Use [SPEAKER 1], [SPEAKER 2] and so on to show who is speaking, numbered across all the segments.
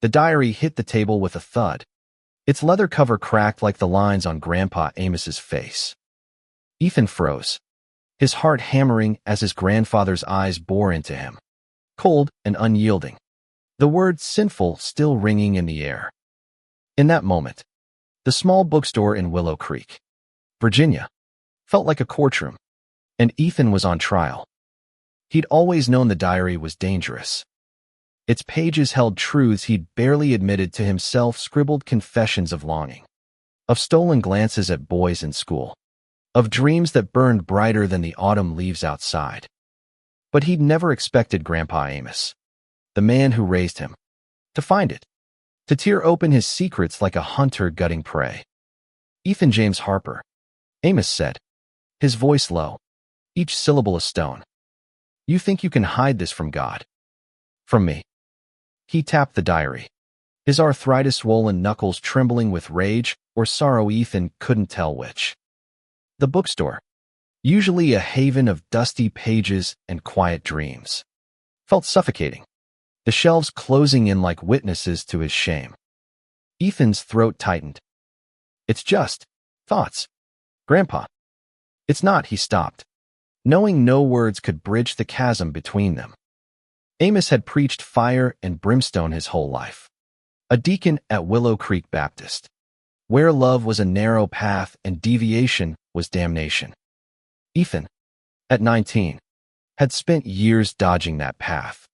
[SPEAKER 1] The diary hit the table with a thud. Its leather cover cracked like the lines on Grandpa Amos's face. Ethan froze, his heart hammering as his grandfather's eyes bore into him, cold and unyielding, the word sinful still ringing in the air. In that moment, the small bookstore in Willow Creek, Virginia, felt like a courtroom, and Ethan was on trial. He'd always known the diary was dangerous. Its pages held truths he'd barely admitted to himself, scribbled confessions of longing, of stolen glances at boys in school, of dreams that burned brighter than the autumn leaves outside. But he'd never expected Grandpa Amos, the man who raised him, to find it, to tear open his secrets like a hunter gutting prey. "Ethan James Harper," Amos said, his voice low, each syllable a stone. "You think you can hide this from God? From me?" He tapped the diary, his arthritis-swollen knuckles trembling with rage or sorrow. Ethan couldn't tell which. The bookstore, usually a haven of dusty pages and quiet dreams, felt suffocating, the shelves closing in like witnesses to his shame. Ethan's throat tightened. "It's just thoughts, Grandpa." "It's not," he stopped, knowing no words could bridge the chasm between them. Amos had preached fire and brimstone his whole life, a deacon at Willow Creek Baptist, where love was a narrow path and deviation was damnation. Ethan, at 19, had spent years dodging that path,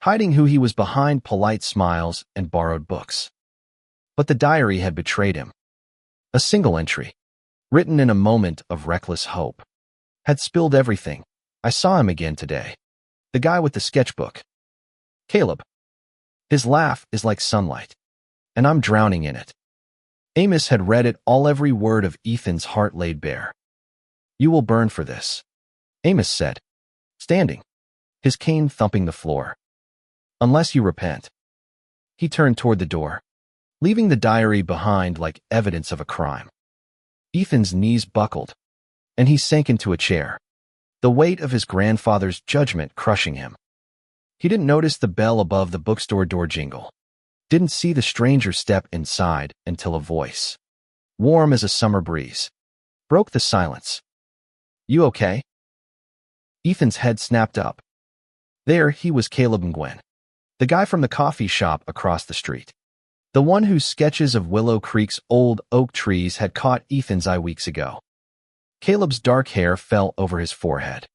[SPEAKER 1] hiding who he was behind polite smiles and borrowed books. But the diary had betrayed him. A single entry, written in a moment of reckless hope, had spilled everything. "I saw him again today. The guy with the sketchbook. Caleb. His laugh is like sunlight, and I'm drowning in it." Amos had read it all, every word of Ethan's heart laid bare. "You will burn for this," Amos said, standing, his cane thumping the floor. "Unless you repent." He turned toward the door, leaving the diary behind like evidence of a crime. Ethan's knees buckled, and he sank into a chair, the weight of his grandfather's judgment crushing him. He didn't notice the bell above the bookstore door jingle, didn't see the stranger step inside until a voice, warm as a summer breeze, broke the silence. "You okay?" Ethan's head snapped up. There he was, Caleb Nguyen, the guy from the coffee shop across the street, the one whose sketches of Willow Creek's old oak trees had caught Ethan's eye weeks ago. Caleb's dark hair fell over his forehead,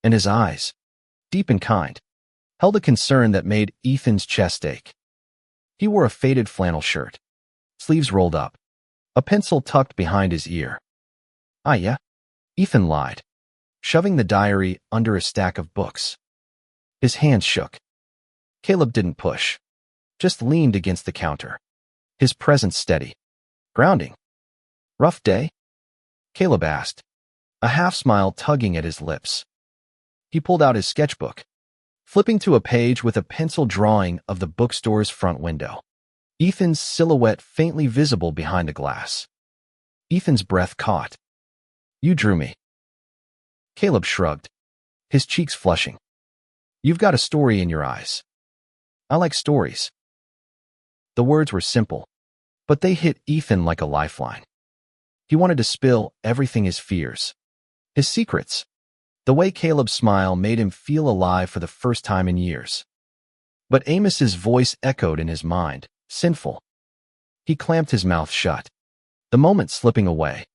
[SPEAKER 1] and his eyes, deep and kind, held a concern that made Ethan's chest ache. He wore a faded flannel shirt, sleeves rolled up, a pencil tucked behind his ear. "Ah, yeah?" Ethan lied, shoving the diary under a stack of books. His hands shook. Caleb didn't push, just leaned against the counter, his presence steady, grounding. "Rough day?" Caleb asked, a half-smile tugging at his lips. He pulled out his sketchbook, flipping to a page with a pencil drawing of the bookstore's front window, Ethan's silhouette faintly visible behind the glass. Ethan's breath caught. "You drew me." Caleb shrugged, his cheeks flushing. "You've got a story in your eyes." "I like stories." The words were simple, but they hit Ethan like a lifeline. He wanted to spill everything, his fears, his secrets. The way Caleb's smile made him feel alive for the first time in years. But Amos's voice echoed in his mind, sinful. He clamped his mouth shut, the moment slipping away.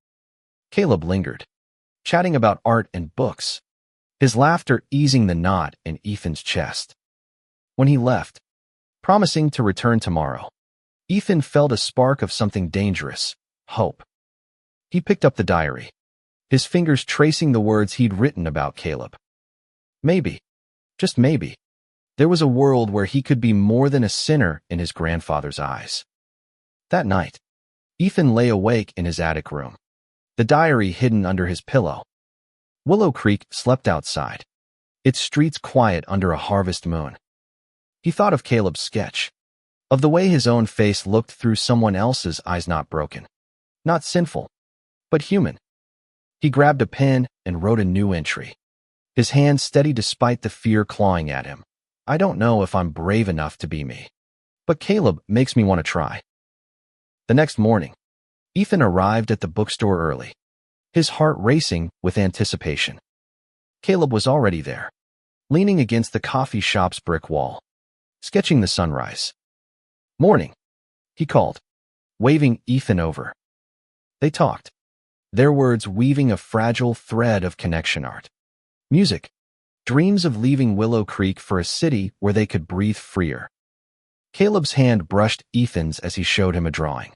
[SPEAKER 1] Caleb lingered, chatting about art and books, his laughter easing the knot in Ethan's chest. When he left, promising to return tomorrow, Ethan felt a spark of something dangerous, hope. He picked up the diary, his fingers tracing the words he'd written about Caleb. Maybe, just maybe, there was a world where he could be more than a sinner in his grandfather's eyes. That night, Ethan lay awake in his attic room, the diary hidden under his pillow. Willow Creek slept outside, its streets quiet under a harvest moon. He thought of Caleb's sketch, of the way his own face looked through someone else's eyes, not broken, not sinful, but human. He grabbed a pen and wrote a new entry, his hand steady despite the fear clawing at him. "I don't know if I'm brave enough to be me." but Caleb makes me want to try. The next morning, Ethan arrived at the bookstore early, his heart racing with anticipation. Caleb was already there, leaning against the coffee shop's brick wall, sketching the sunrise. "Morning," he called, waving Ethan over. They talked, their words weaving a fragile thread of connection art. Music, dreams of leaving Willow Creek for a city where they could breathe freer. Caleb's hand brushed Ethan's as he showed him a drawing,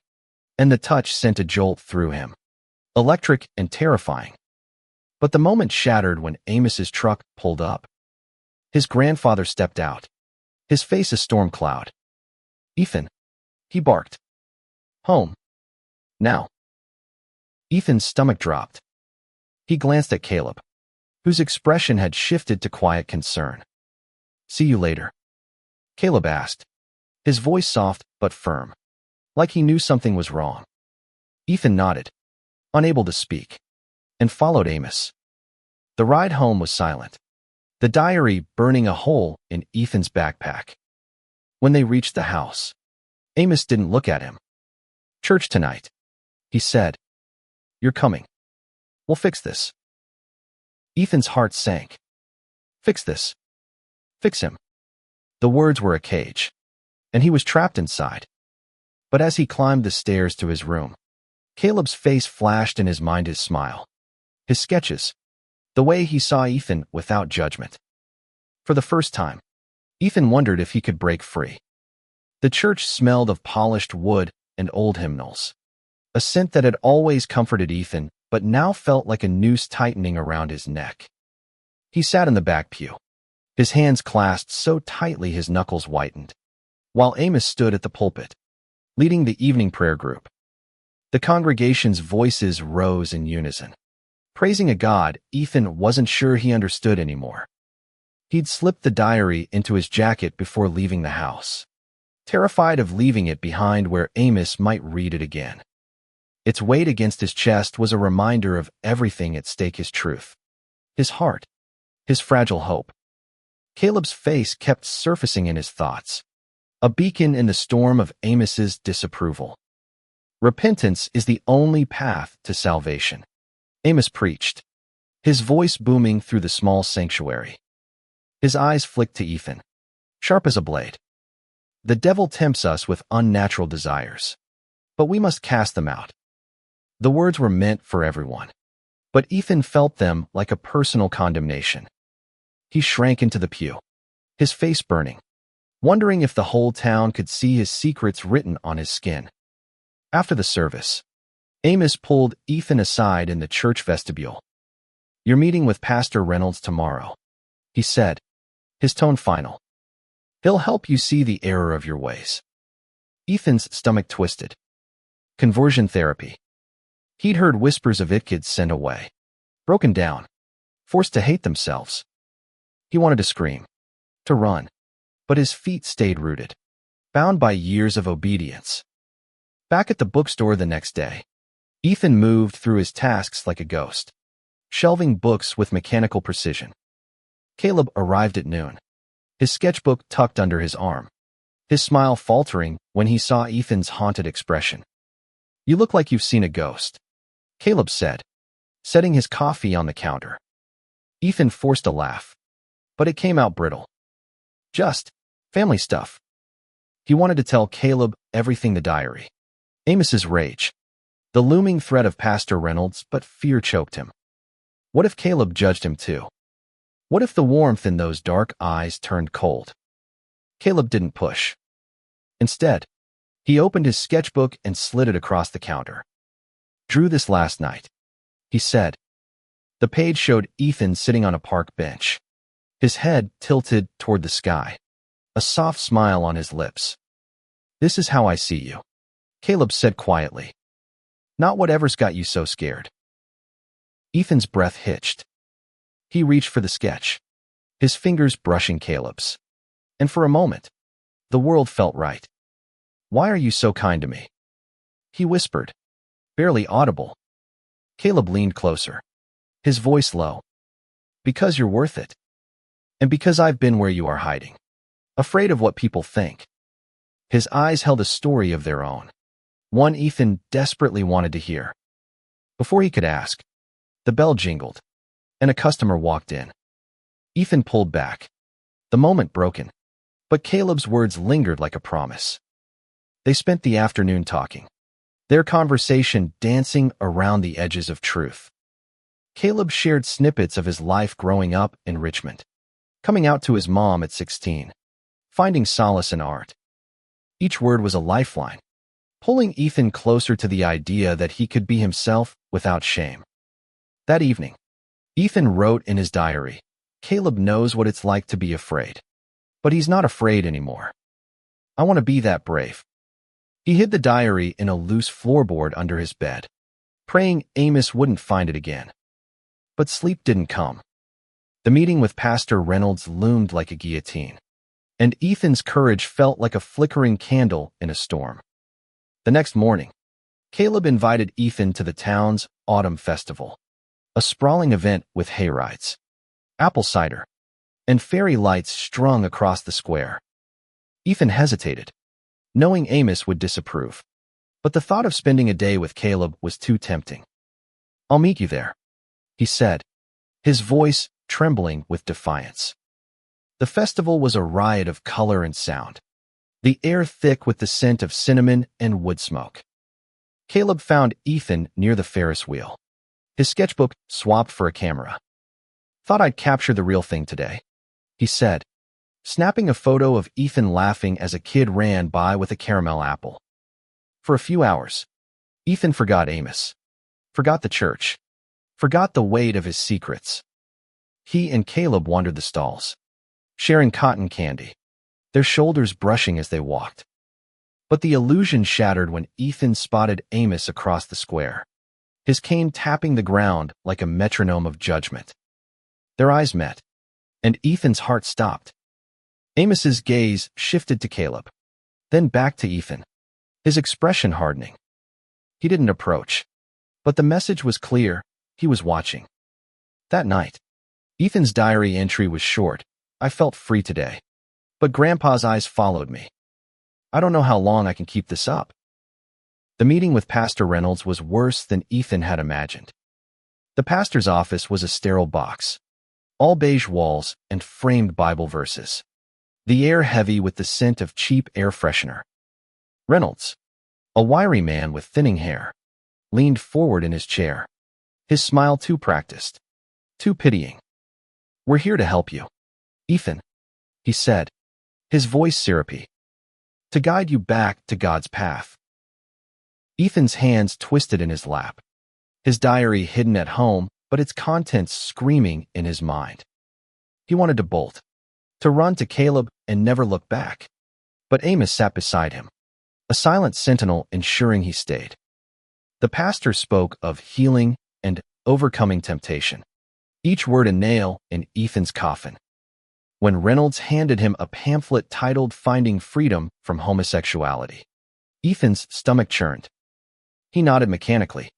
[SPEAKER 1] and the touch sent a jolt through him, electric and terrifying. But the moment shattered when Amos's truck pulled up. His grandfather stepped out, his face a storm cloud. "Ethan," he barked. "Home. Now." Ethan's stomach dropped. He glanced at Caleb, whose expression had shifted to quiet concern. "See you later?" Caleb asked, his voice soft but firm, like he knew something was wrong. Ethan nodded, unable to speak, and followed Amos. The ride home was silent, the diary burning a hole in Ethan's backpack. When they reached the house, Amos didn't look at him. "Church tonight," he said. "You're coming. We'll fix this." Ethan's heart sank. Fix this. Fix him. The words were a cage, and he was trapped inside. But as he climbed the stairs to his room, Caleb's face flashed in his mind, his smile, his sketches, the way he saw Ethan without judgment. For the first time, Ethan wondered if he could break free. The church smelled of polished wood and old hymnals, a scent that had always comforted Ethan but now felt like a noose tightening around his neck. He sat in the back pew, his hands clasped so tightly his knuckles whitened, while Amos stood at the pulpit, leading the evening prayer group. The congregation's voices rose in unison, praising a God Ethan wasn't sure he understood anymore. He'd slipped the diary into his jacket before leaving the house, terrified of leaving it behind where Amos might read it again. Its weight against his chest was a reminder of everything at stake: his truth, his heart, his fragile hope. Caleb's face kept surfacing in his thoughts, a beacon in the storm of Amos's disapproval. "Repentance is the only path to salvation," Amos preached, his voice booming through the small sanctuary. His eyes flicked to Ethan, sharp as a blade. "The devil tempts us with unnatural desires, but we must cast them out." The words were meant for everyone, but Ethan felt them like a personal condemnation. He shrank into the pew, his face burning, wondering if the whole town could see his secrets written on his skin. After the service, Amos pulled Ethan aside in the church vestibule. "You're meeting with Pastor Reynolds tomorrow," he said, his tone final. "He'll help you see the error of your ways." Ethan's stomach twisted. Conversion therapy. He'd heard whispers of it, kids sent away, broken down, forced to hate themselves. He wanted to scream, to run, but his feet stayed rooted, bound by years of obedience. Back at the bookstore the next day, Ethan moved through his tasks like a ghost, shelving books with mechanical precision. Caleb arrived at noon, his sketchbook tucked under his arm, his smile faltering when he saw Ethan's haunted expression. "You look like you've seen a ghost," Caleb said, setting his coffee on the counter. Ethan forced a laugh, but it came out brittle. "Just family stuff." He wanted to tell Caleb everything: the diary, Amos's rage, the looming threat of Pastor Reynolds, but fear choked him. What if Caleb judged him too? What if the warmth in those dark eyes turned cold? Caleb didn't push. Instead, he opened his sketchbook and slid it across the counter. "Drew this last night," he said. The page showed Ethan sitting on a park bench, his head tilted toward the sky, a soft smile on his lips. "This is how I see you," Caleb said quietly. "Not whatever's got you so scared." Ethan's breath hitched. He reached for the sketch, his fingers brushing Caleb's. And for a moment, the world felt right. "Why are you so kind to me?" he whispered, barely audible. Caleb leaned closer, his voice low. "Because you're worth it. And because I've been where you are, hiding, afraid of what people think." His eyes held a story of their own, one Ethan desperately wanted to hear. Before he could ask, the bell jingled, and a customer walked in. Ethan pulled back, the moment broken, but Caleb's words lingered like a promise. They spent the afternoon talking, their conversation dancing around the edges of truth. Caleb shared snippets of his life growing up in Richmond, coming out to his mom at 16, finding solace in art. Each word was a lifeline, pulling Ethan closer to the idea that he could be himself without shame. That evening, Ethan wrote in his diary, "Caleb knows what it's like to be afraid, but he's not afraid anymore. I want to be that brave." He hid the diary in a loose floorboard under his bed, praying Amos wouldn't find it again. But sleep didn't come. The meeting with Pastor Reynolds loomed like a guillotine, and Ethan's courage felt like a flickering candle in a storm. The next morning, Caleb invited Ethan to the town's autumn festival, a sprawling event with hayrides, apple cider, and fairy lights strung across the square. Ethan hesitated, knowing Amos would disapprove, but the thought of spending a day with Caleb was too tempting. "I'll meet you there," he said, his voice trembling with defiance. The festival was a riot of color and sound, the air thick with the scent of cinnamon and wood smoke. Caleb found Ethan near the Ferris wheel, his sketchbook swapped for a camera. "Thought I'd capture the real thing today," he said, snapping a photo of Ethan laughing as a kid ran by with a caramel apple. For a few hours, Ethan forgot Amos, forgot the church, forgot the weight of his secrets. He and Caleb wandered the stalls, sharing cotton candy, their shoulders brushing as they walked. But the illusion shattered when Ethan spotted Amos across the square, his cane tapping the ground like a metronome of judgment. Their eyes met, and Ethan's heart stopped. Amos's gaze shifted to Caleb, then back to Ethan, his expression hardening. He didn't approach, but the message was clear. He was watching. That night, Ethan's diary entry was short. "I felt free today, but Grandpa's eyes followed me. I don't know how long I can keep this up." The meeting with Pastor Reynolds was worse than Ethan had imagined. The pastor's office was a sterile box, all beige walls and framed Bible verses, the air heavy with the scent of cheap air freshener. Reynolds, a wiry man with thinning hair, leaned forward in his chair, his smile too practiced, too pitying. "We're here to help you, Ethan," he said, his voice syrupy, "to guide you back to God's path." Ethan's hands twisted in his lap, his diary hidden at home, but its contents screaming in his mind. He wanted to bolt, to run to Caleb and never look back. But Amos sat beside him, a silent sentinel ensuring he stayed. The pastor spoke of healing and overcoming temptation, each word a nail in Ethan's coffin. When Reynolds handed him a pamphlet titled "Finding Freedom from Homosexuality," Ethan's stomach churned. He nodded mechanically,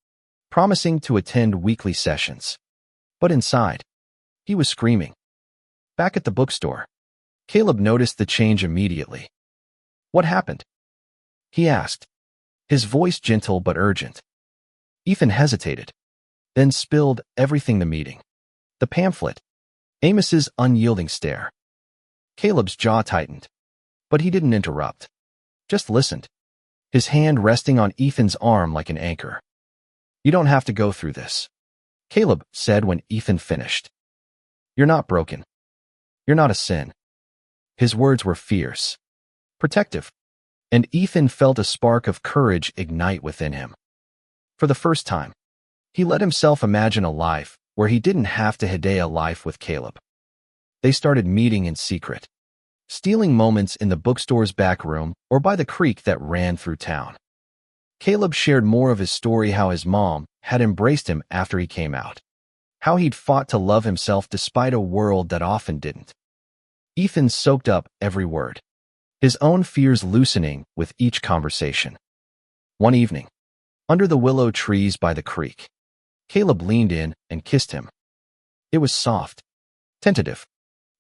[SPEAKER 1] promising to attend weekly sessions. But inside, he was screaming. Back at the bookstore, Caleb noticed the change immediately. "What happened?" he asked, his voice gentle but urgent. Ethan hesitated, then spilled everything: the meeting, the pamphlet, Amos's unyielding stare. Caleb's jaw tightened, but he didn't interrupt, just listened, his hand resting on Ethan's arm like an anchor. "You don't have to go through this," Caleb said when Ethan finished. "You're not broken. You're not a sin." His words were fierce, protective, and Ethan felt a spark of courage ignite within him. For the first time, he let himself imagine a life where he didn't have to hide a life with Caleb. They started meeting in secret, stealing moments in the bookstore's back room or by the creek that ran through town. Caleb shared more of his story: how his mom had embraced him after he came out, how he'd fought to love himself despite a world that often didn't. Ethan soaked up every word, his own fears loosening with each conversation. One evening, under the willow trees by the creek, Caleb leaned in and kissed him. It was soft, tentative,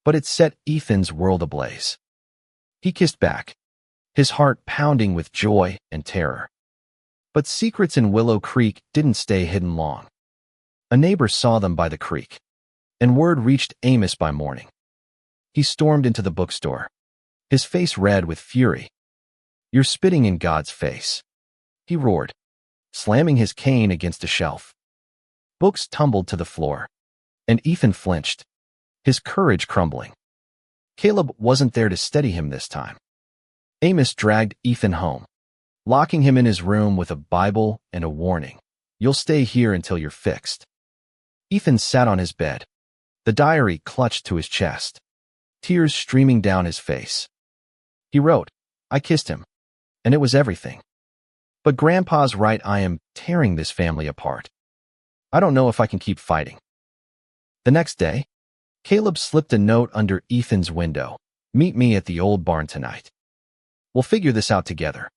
[SPEAKER 1] but it set Ethan's world ablaze. He kissed back, his heart pounding with joy and terror. But secrets in Willow Creek didn't stay hidden long. A neighbor saw them by the creek, and word reached Amos by morning. He stormed into the bookstore, his face red with fury. "You're spitting in God's face," he roared, slamming his cane against a shelf. Books tumbled to the floor, and Ethan flinched, his courage crumbling. Caleb wasn't there to steady him this time. Amos dragged Ethan home, locking him in his room with a Bible and a warning. "You'll stay here until you're fixed." Ethan sat on his bed, the diary clutched to his chest, tears streaming down his face. He wrote, "I kissed him, and it was everything. But Grandpa's right, I am tearing this family apart. I don't know if I can keep fighting." The next day, Caleb slipped a note under Ethan's window. "Meet me at the old barn tonight. We'll figure this out together."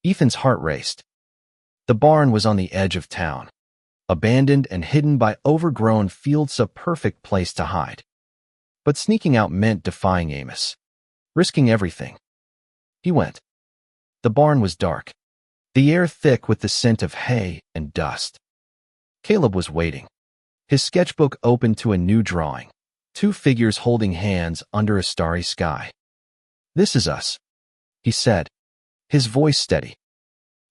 [SPEAKER 1] Ethan's heart raced. The barn was on the edge of town, abandoned and hidden by overgrown fields, a perfect place to hide. But sneaking out meant defying Amos, risking everything. He went. The barn was dark, the air thick with the scent of hay and dust. Caleb was waiting, his sketchbook open to a new drawing, two figures holding hands under a starry sky. "This is us," he said, his voice steady.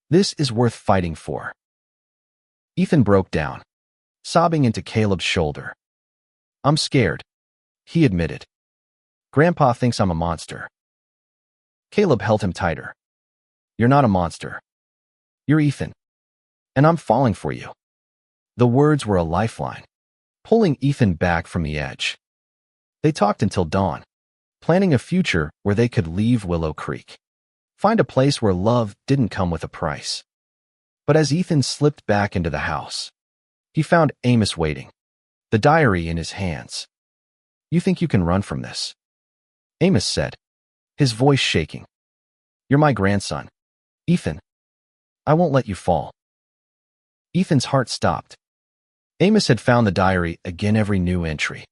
[SPEAKER 1] "This is worth fighting for." Ethan broke down, sobbing into Caleb's shoulder. "I'm scared," he admitted. "Grandpa thinks I'm a monster." Caleb held him tighter. "You're not a monster. You're Ethan. And I'm falling for you." The words were a lifeline, pulling Ethan back from the edge. They talked until dawn, planning a future where they could leave Willow Creek, find a place where love didn't come with a price. But as Ethan slipped back into the house, he found Amos waiting, the diary in his hands. "You think you can run from this?" Amos said, his voice shaking. "You're my grandson, Ethan. I won't let you fall." Ethan's heart stopped. Amos had found the diary again, every new entry,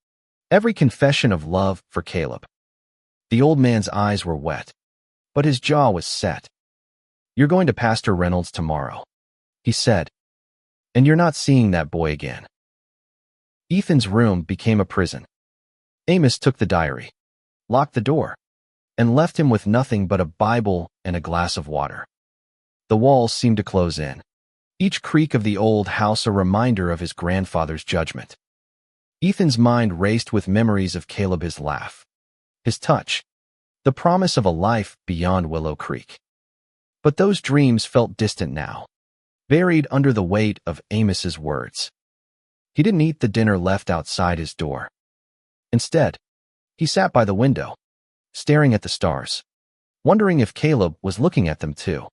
[SPEAKER 1] every confession of love for Caleb. The old man's eyes were wet, but his jaw was set. "You're going to Pastor Reynolds tomorrow," he said, "and you're not seeing that boy again." Ethan's room became a prison. Amos took the diary, locked the door, and left him with nothing but a Bible and a glass of water. The walls seemed to close in, each creak of the old house a reminder of his grandfather's judgment. Ethan's mind raced with memories of Caleb, his laugh, his touch, the promise of a life beyond Willow Creek. But those dreams felt distant now, buried under the weight of Amos's words. He didn't eat the dinner left outside his door. Instead, he sat by the window, staring at the stars, wondering if Caleb was looking at them too.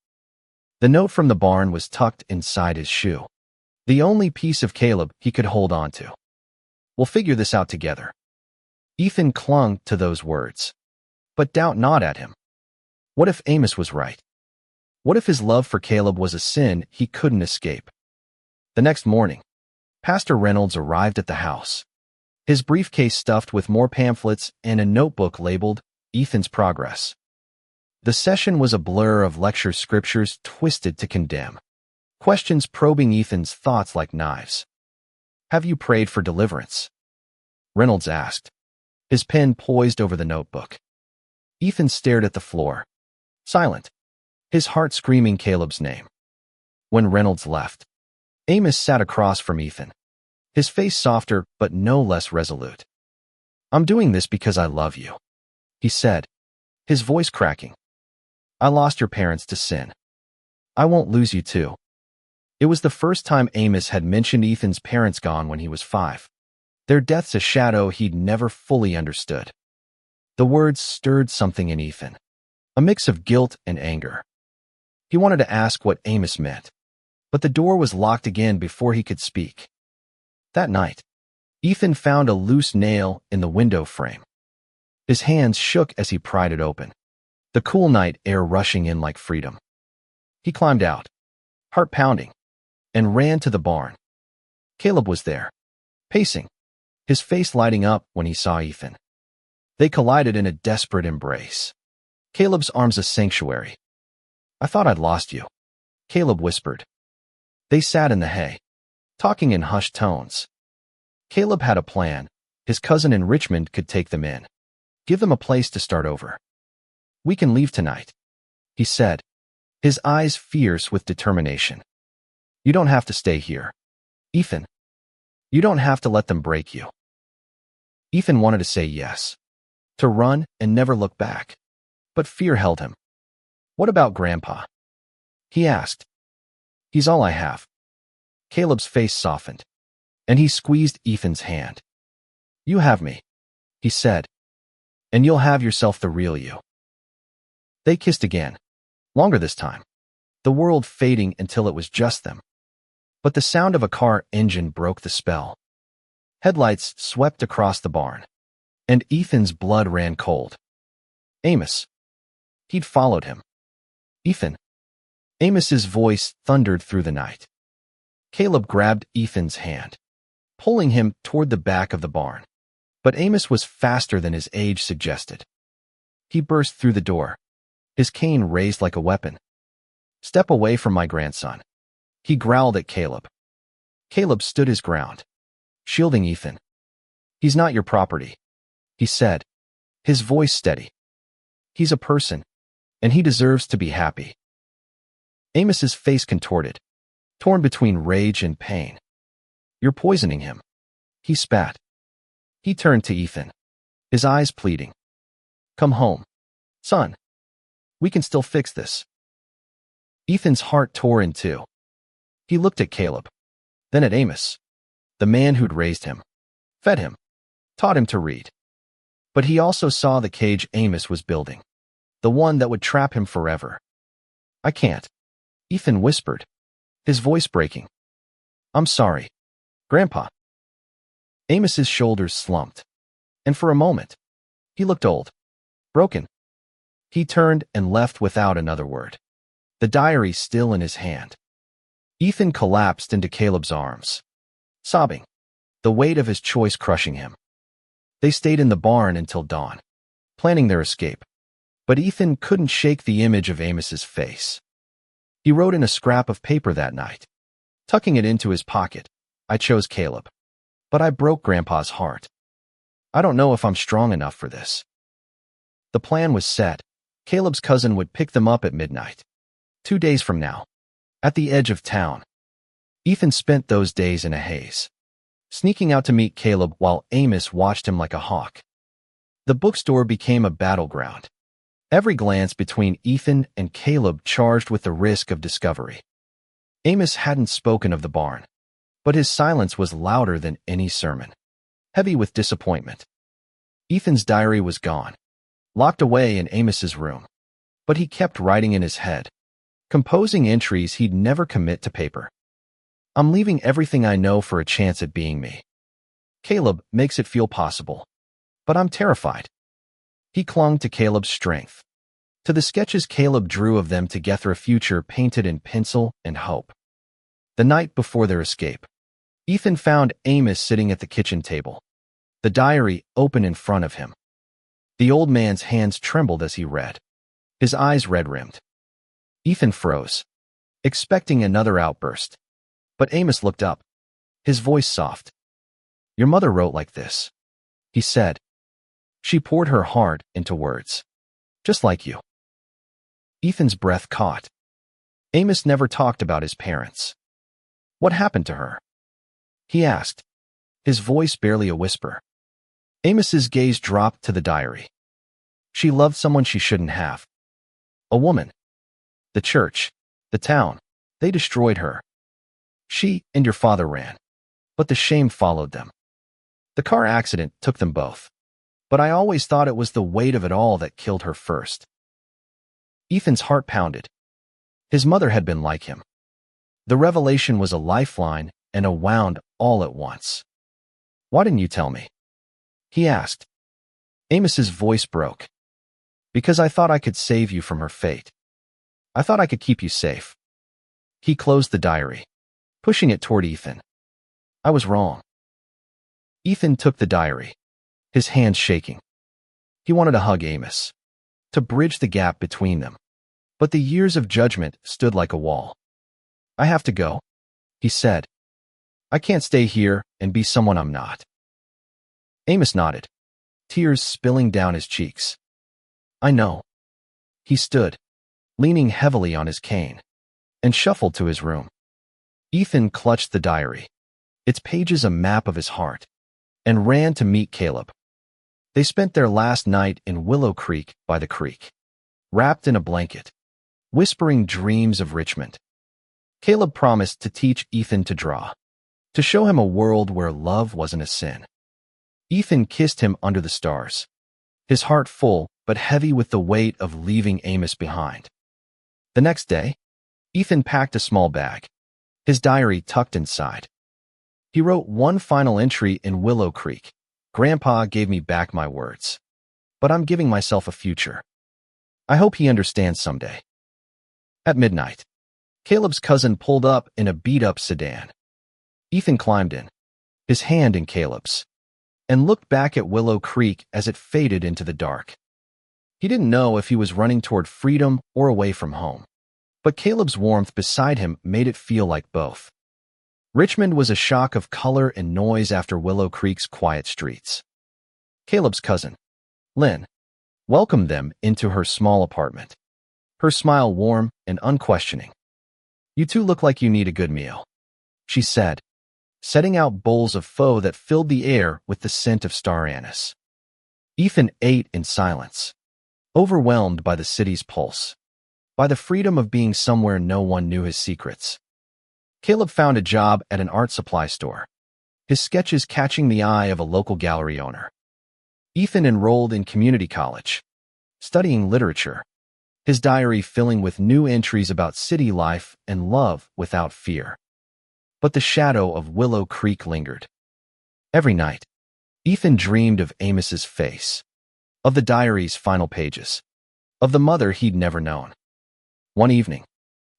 [SPEAKER 1] The note from the barn was tucked inside his shoe, the only piece of Caleb he could hold on to. "We'll figure this out together." Ethan clung to those words, but doubt gnawed at him. What if Amos was right? What if his love for Caleb was a sin he couldn't escape? The next morning, Pastor Reynolds arrived at the house, his briefcase stuffed with more pamphlets and a notebook labeled Ethan's Progress. The session was a blur of lecture scriptures twisted to condemn, questions probing Ethan's thoughts like knives. "Have you prayed for deliverance?" Reynolds asked, his pen poised over the notebook. Ethan stared at the floor, silent, his heart screaming Caleb's name. When Reynolds left, Amos sat across from Ethan, his face softer but no less resolute. "I'm doing this because I love you," he said, his voice cracking. "I lost your parents to sin. I won't lose you too." It was the first time Amos had mentioned Ethan's parents gone when he was 5. Their death's a shadow he'd never fully understood. The words stirred something in Ethan, a mix of guilt and anger. He wanted to ask what Amos meant, but the door was locked again before he could speak. That night, Ethan found a loose nail in the window frame. His hands shook as he pried it open, the cool night air rushing in like freedom. He climbed out, heart pounding, and ran to the barn. Caleb was there, pacing, his face lighting up when he saw Ethan. They collided in a desperate embrace. Caleb's arms a sanctuary. I thought I'd lost you, Caleb whispered. They sat in the hay, talking in hushed tones. Caleb had a plan. His cousin in Richmond could take them in, give them a place to start over. We can leave tonight, he said, his eyes fierce with determination. You don't have to stay here, Ethan. You don't have to let them break you. Ethan wanted to say yes, to run and never look back, but fear held him. What about Grandpa? He asked. He's all I have. Caleb's face softened, and he squeezed Ethan's hand. You have me, he said, and you'll have yourself the real you. They kissed again, longer this time, the world fading until it was just them. But the sound of a car engine broke the spell. Headlights swept across the barn, and Ethan's blood ran cold. Amos. He'd followed him. Ethan. Amos's voice thundered through the night. Caleb grabbed Ethan's hand, pulling him toward the back of the barn. But Amos was faster than his age suggested. He burst through the door, his cane raised like a weapon. Step away from my grandson, he growled at Caleb. Caleb stood his ground, shielding Ethan. He's not your property, he said, his voice steady. He's a person, and he deserves to be happy. Amos's face contorted, torn between rage and pain. You're poisoning him, he spat. He turned to Ethan, his eyes pleading. Come home, son. We can still fix this. Ethan's heart tore in two. He looked at Caleb, then at Amos, the man who'd raised him, fed him, taught him to read. But he also saw the cage Amos was building, the one that would trap him forever. I can't, Ethan whispered, his voice breaking. I'm sorry, Grandpa. Amos's shoulders slumped, and for a moment, he looked old, broken. He turned and left without another word, the diary still in his hand. Ethan collapsed into Caleb's arms, sobbing, the weight of his choice crushing him. They stayed in the barn until dawn, planning their escape, but Ethan couldn't shake the image of Amos's face. He wrote in a scrap of paper that night, tucking it into his pocket, I chose Caleb. But I broke Grandpa's heart. I don't know if I'm strong enough for this. The plan was set. Caleb's cousin would pick them up at midnight, 2 days from now, at the edge of town. Ethan spent those days in a haze, sneaking out to meet Caleb while Amos watched him like a hawk. The bookstore became a battleground, every glance between Ethan and Caleb charged with the risk of discovery. Amos hadn't spoken of the barn, but his silence was louder than any sermon, heavy with disappointment. Ethan's diary was gone, locked away in Amos's room, but he kept writing in his head, composing entries he'd never commit to paper. I'm leaving everything I know for a chance at being me. Caleb makes it feel possible, but I'm terrified. He clung to Caleb's strength, to the sketches Caleb drew of them together, a future painted in pencil and hope. The night before their escape, Ethan found Amos sitting at the kitchen table, the diary open in front of him. The old man's hands trembled as he read, his eyes red-rimmed. Ethan froze, expecting another outburst. But Amos looked up, his voice soft. Your mother wrote like this, he said. She poured her heart into words, just like you. Ethan's breath caught. Amos never talked about his parents. What happened to her? He asked, his voice barely a whisper. Amos's gaze dropped to the diary. She loved someone she shouldn't have. A woman. The church, the town, they destroyed her. She and your father ran, but the shame followed them. The car accident took them both, but I always thought it was the weight of it all that killed her first. Ethan's heart pounded. His mother had been like him. The revelation was a lifeline and a wound all at once. Why didn't you tell me? He asked. Amos's voice broke. Because I thought I could save you from her fate. I thought I could keep you safe. He closed the diary, pushing it toward Ethan. I was wrong. Ethan took the diary, his hands shaking. He wanted to hug Amos, to bridge the gap between them. But the years of judgment stood like a wall. "I have to go," he said. "I can't stay here and be someone I'm not." Amos nodded, tears spilling down his cheeks. "I know." He stood, leaning heavily on his cane, and shuffled to his room. Ethan clutched the diary, its pages a map of his heart, and ran to meet Caleb. They spent their last night in Willow Creek by the creek, wrapped in a blanket, whispering dreams of Richmond. Caleb promised to teach Ethan to draw, to show him a world where love wasn't a sin. Ethan kissed him under the stars, his heart full but heavy with the weight of leaving Amos behind. The next day, Ethan packed a small bag, his diary tucked inside. He wrote one final entry in Willow Creek. "Grandpa gave me back my words, but I'm giving myself a future. I hope he understands someday." At midnight, Caleb's cousin pulled up in a beat-up sedan. Ethan climbed in, his hand in Caleb's, and looked back at Willow Creek as it faded into the dark. He didn't know if he was running toward freedom or away from home, but Caleb's warmth beside him made it feel like both. Richmond was a shock of color and noise after Willow Creek's quiet streets. Caleb's cousin, Lynn, welcomed them into her small apartment, her smile warm and unquestioning. "You two look like you need a good meal," she said, setting out bowls of pho that filled the air with the scent of star anise. Ethan ate in silence, overwhelmed by the city's pulse, by the freedom of being somewhere no one knew his secrets. Caleb found a job at an art supply store, his sketches catching the eye of a local gallery owner. Ethan enrolled in community college, studying literature, his diary filling with new entries about city life and love without fear. But the shadow of Willow Creek lingered. Every night, Ethan dreamed of Amos's face, of the diary's final pages, of the mother he'd never known. One evening,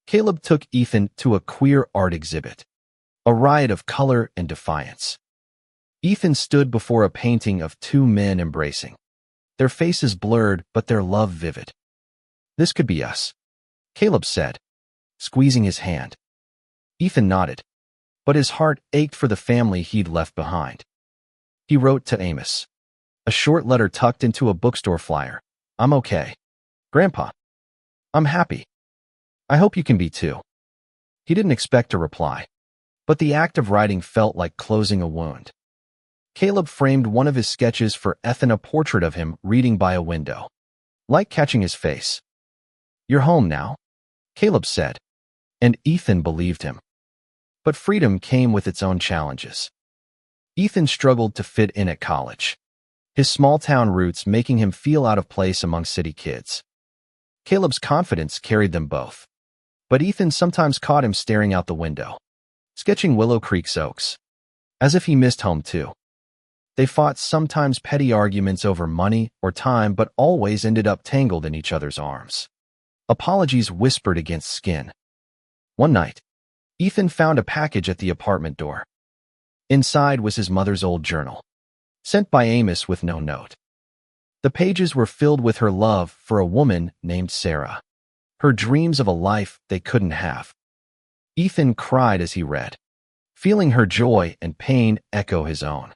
[SPEAKER 1] Caleb took Ethan to a queer art exhibit, a riot of color and defiance. Ethan stood before a painting of two men embracing, their faces blurred but their love vivid. "This could be us," Caleb said, squeezing his hand. Ethan nodded, but his heart ached for the family he'd left behind. He wrote to Amos, a short letter tucked into a bookstore flyer. "I'm okay, Grandpa. I'm happy. I hope you can be too." He didn't expect a reply, but the act of writing felt like closing a wound. Caleb framed one of his sketches for Ethan, a portrait of him reading by a window, like catching his face. "You're home now," Caleb said, and Ethan believed him. But freedom came with its own challenges. Ethan struggled to fit in at college, his small-town roots making him feel out of place among city kids. Caleb's confidence carried them both, but Ethan sometimes caught him staring out the window, sketching Willow Creek's oaks, as if he missed home too. They fought sometimes petty arguments over money or time, but always ended up tangled in each other's arms. Apologies whispered against skin. One night, Ethan found a package at the apartment door. Inside was his mother's old journal, sent by Amos with no note. The pages were filled with her love for a woman named Sarah, her dreams of a life they couldn't have. Ethan cried as he read, feeling her joy and pain echo his own.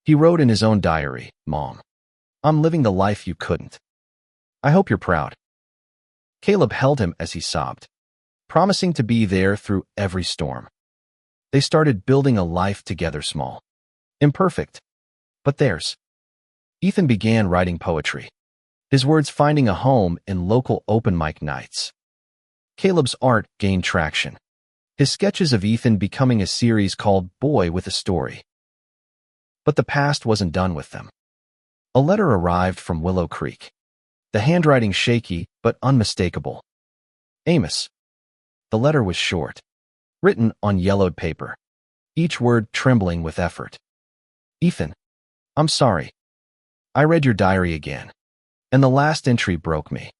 [SPEAKER 1] He wrote in his own diary, "Mom, I'm living the life you couldn't. I hope you're proud." Caleb held him as he sobbed, promising to be there through every storm. They started building a life together, small, imperfect, but theirs. Ethan began writing poetry, his words finding a home in local open mic nights. Caleb's art gained traction, his sketches of Ethan becoming a series called Boy with a Story. But the past wasn't done with them. A letter arrived from Willow Creek, the handwriting shaky but unmistakable. "Amos." The letter was short, written on yellowed paper, each word trembling with effort. "Ethan, I'm sorry. I read your diary again, and the last entry broke me.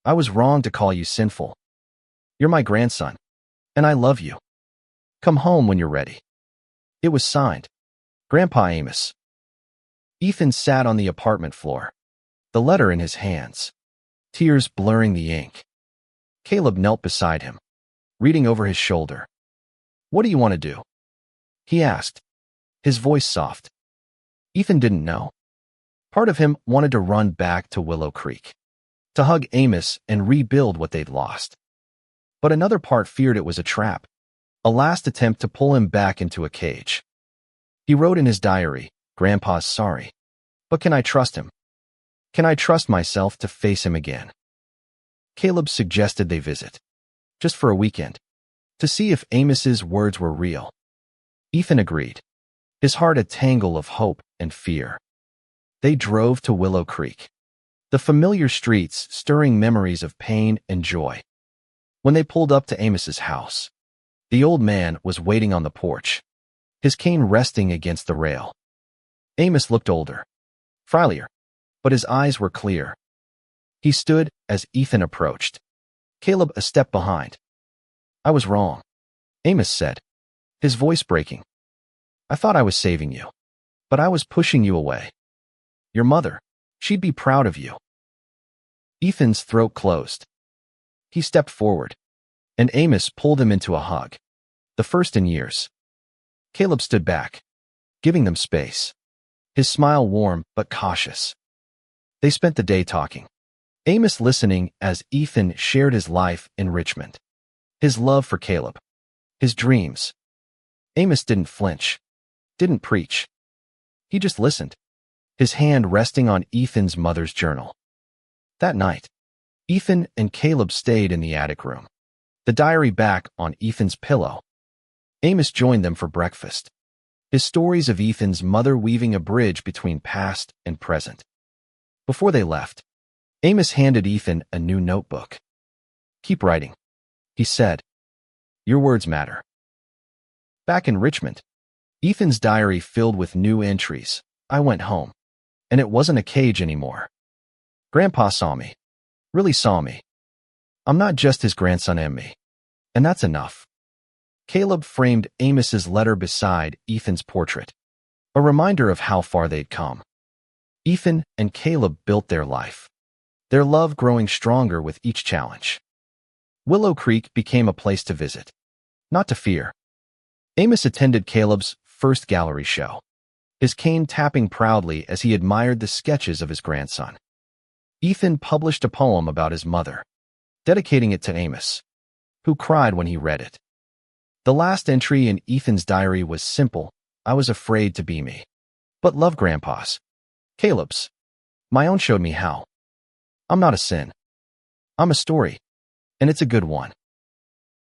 [SPEAKER 1] I was wrong to call you sinful. You're my grandson, and I love you. Come home when you're ready." It was signed, Grandpa Amos. Ethan sat on the apartment floor, the letter in his hands, tears blurring the ink. Caleb knelt beside him, reading over his shoulder. "What do you want to do?" he asked, his voice soft. Ethan didn't know. Part of him wanted to run back to Willow Creek, to hug Amos and rebuild what they'd lost. But another part feared it was a trap, a last attempt to pull him back into a cage. He wrote in his diary, "Grandpa's sorry. But can I trust him? Can I trust myself to face him again?" Caleb suggested they visit, just for a weekend, to see if Amos's words were real. Ethan agreed, his heart a tangle of hope and fear. They drove to Willow Creek, the familiar streets stirring memories of pain and joy. When they pulled up to Amos's house, the old man was waiting on the porch, his cane resting against the rail. Amos looked older, frilier, but his eyes were clear. He stood as Ethan approached, Caleb a step behind. "I was wrong," Amos said, his voice breaking. "I thought I was saving you, but I was pushing you away. Your mother, she'd be proud of you." Ethan's throat closed. He stepped forward, and Amos pulled him into a hug, the first in years. Caleb stood back, giving them space, his smile warm but cautious. They spent the day talking, Amos listening as Ethan shared his life in Richmond, his love for Caleb, his dreams. Amos didn't flinch, didn't preach. He just listened, his hand resting on Ethan's mother's journal. That night, Ethan and Caleb stayed in the attic room, the diary back on Ethan's pillow. Amos joined them for breakfast, his stories of Ethan's mother weaving a bridge between past and present. Before they left, Amos handed Ethan a new notebook. "Keep writing," he said. "Your words matter." Back in Richmond, Ethan's diary filled with new entries. "I went home, and it wasn't a cage anymore. Grandpa saw me, really saw me. I'm not just his grandson and me, and that's enough." Caleb framed Amos's letter beside Ethan's portrait, a reminder of how far they'd come. Ethan and Caleb built their life, their love growing stronger with each challenge. Willow Creek became a place to visit, not to fear. Amos attended Caleb's first gallery show, his cane tapping proudly as he admired the sketches of his grandson. Ethan published a poem about his mother, dedicating it to Amos, who cried when he read it. The last entry in Ethan's diary was simple: "I was afraid to be me, but love Grandpa's. Caleb's. My own showed me how. I'm not a sin. I'm a story, and it's a good one."